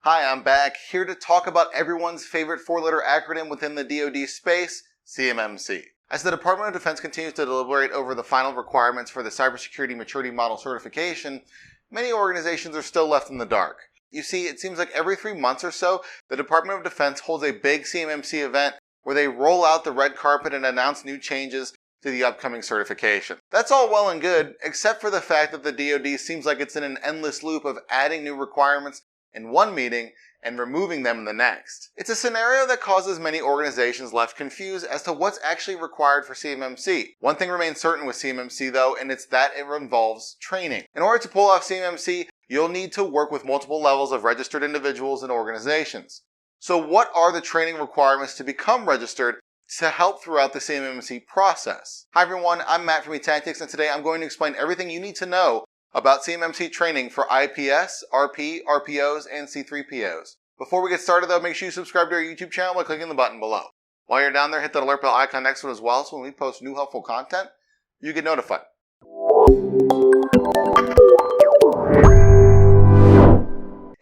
Hi, I'm back here to talk about everyone's favorite four-letter acronym within the DoD space, cmmc. As the Department of Defense continues to deliberate over the final requirements for the Cybersecurity Maturity Model certification, many organizations are still left in the dark. You see, it seems like every 3 months or so, the Department of Defense holds a big cmmc event where they roll out the red carpet and announce new changes to the upcoming certification. That's all well and good, except for the fact that the DoD seems like it's in an endless loop of adding new requirements in one meeting and removing them in the next. It's a scenario that causes many organizations left confused as to what's actually required for CMMC. One thing remains certain with CMMC though, and it's that it involves training. In order to pull off CMMC, you'll need to work with multiple levels of registered individuals and organizations. So what are the training requirements to become registered to help throughout the CMMC process? Hi everyone, I'm Matt from eTactics, and today I'm going to explain everything you need to know about CMMC training for IPS, RP, RPOs, and C3PAOs. Before we get started though, make sure you subscribe to our YouTube channel by clicking the button below. While you're down there, hit that alert bell icon next to it as well, so when we post new helpful content, you get notified.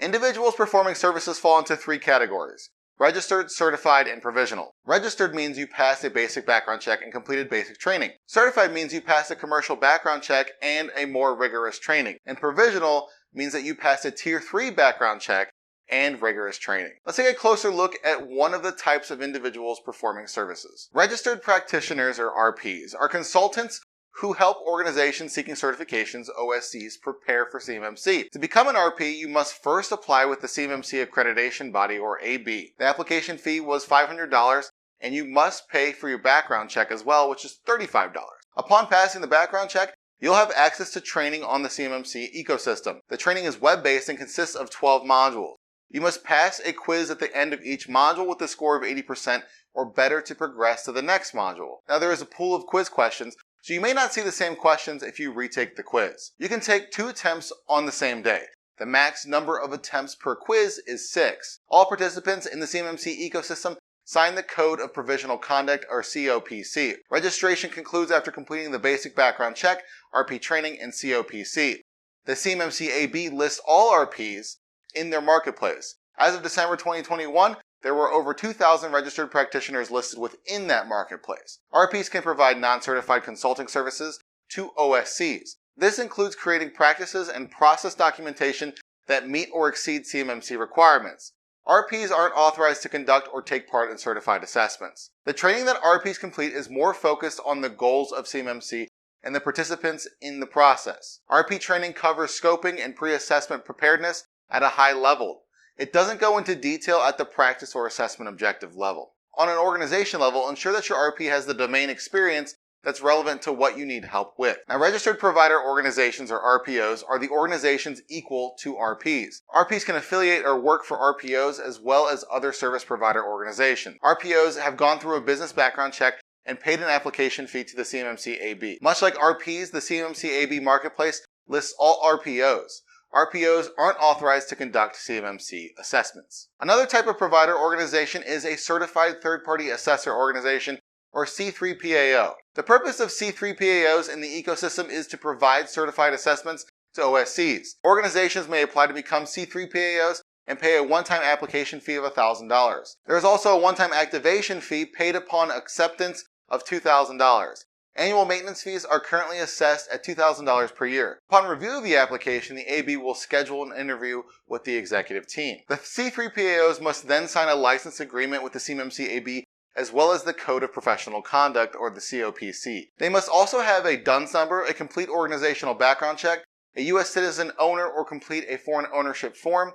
Individuals performing services fall into 3 categories: registered, certified, and provisional. Registered means you passed a basic background check and completed basic training. Certified means you passed a commercial background check and a more rigorous training. And provisional means that you passed a Tier 3 background check and rigorous training. Let's take a closer look at one of the types of individuals performing services. Registered practitioners, or RPs, are consultants who help organizations seeking certifications, OSCs, prepare for CMMC. To become an RP, you must first apply with the CMMC accreditation body, or AB. The application fee was $500, and you must pay for your background check as well, which is $35. Upon passing the background check, you'll have access to training on the CMMC ecosystem. The training is web-based and consists of 12 modules. You must pass a quiz at the end of each module with a score of 80% or better to progress to the next module. Now there is a pool of quiz questions, so you may not see the same questions if you retake the quiz. You can take 2 attempts on the same day. The max number of attempts per quiz is 6. All participants in the CMMC ecosystem sign the Code of Provisional Conduct, or COPC. Registration concludes after completing the basic background check, RP training, and COPC. The cmmc-ab lists all RPs in their marketplace. As of December 2021, there were over 2,000 registered practitioners listed within that marketplace. RPs can provide non-certified consulting services to OSCs. This includes creating practices and process documentation that meet or exceed CMMC requirements. RPs aren't authorized to conduct or take part in certified assessments. The training that RPs complete is more focused on the goals of CMMC and the participants in the process. RP training covers scoping and pre-assessment preparedness at a high level. It doesn't go into detail at the practice or assessment objective level. On an organization level, ensure that your RP has the domain experience that's relevant to what you need help with. Now, registered provider organizations, or RPOs, are the organizations equal to RPs. RPs can affiliate or work for RPOs as well as other service provider organizations. RPOs have gone through a business background check and paid an application fee to the cmmc-ab. Much like RPs, the cmmc-ab marketplace lists all RPOs. RPOs aren't authorized to conduct CMMC assessments. Another type of provider organization is a Certified Third-Party Assessor Organization, or C3PAO. The purpose of C3PAOs in the ecosystem is to provide certified assessments to OSCs. Organizations may apply to become C3PAOs and pay a one-time application fee of $1,000. There is also a one-time activation fee paid upon acceptance of $2,000. Annual maintenance fees are currently assessed at $2,000 per year. Upon review of the application, the AB will schedule an interview with the executive team. The C3PAOs must then sign a license agreement with the cmmc-ab as well as the Code of Professional Conduct, or the COPC. They must also have a DUNS number, a complete organizational background check, a U.S. citizen owner or complete a foreign ownership form,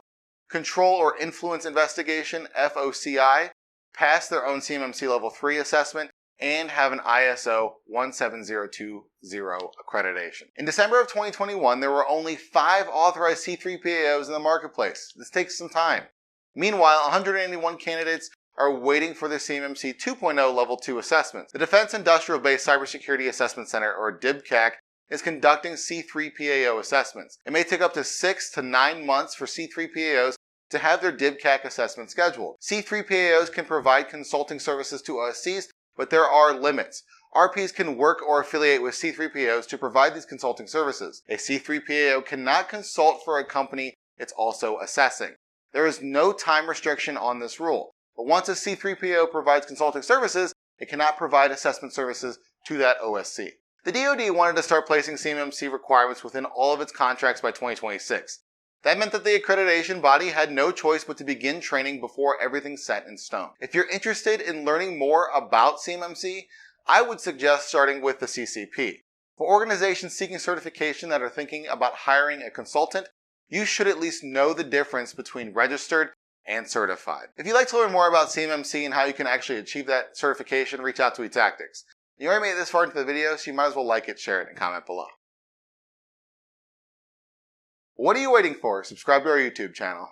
control or influence investigation, FOCI, pass their own CMMC Level 3 assessment, and have an ISO 17020 accreditation. In December of 2021, there were only 5 authorized C3PAOs in the marketplace. This takes some time. Meanwhile, 181 candidates are waiting for their CMMC 2.0 Level 2 assessments. The Defense Industrial Base Cybersecurity Assessment Center, or DIBCAC, is conducting C3PAO assessments. It may take up to 6 to 9 months for C3PAOs to have their DIBCAC assessment scheduled. C3PAOs can provide consulting services to OSCs, but there are limits. RPs can work or affiliate with C3PAOs to provide these consulting services. A C3PAO cannot consult for a company it's also assessing. There is no time restriction on this rule, but once a C3PAO provides consulting services, it cannot provide assessment services to that OSC. The DoD wanted to start placing CMMC requirements within all of its contracts by 2026. That meant that the accreditation body had no choice but to begin training before everything's set in stone. If you're interested in learning more about CMMC, I would suggest starting with the CCP. For organizations seeking certification that are thinking about hiring a consultant, you should at least know the difference between registered and certified. If you'd like to learn more about CMMC and how you can actually achieve that certification, reach out to eTactics. You already made it this far into the video, so you might as well like it, share it, and comment below. What are you waiting for? Subscribe to our YouTube channel.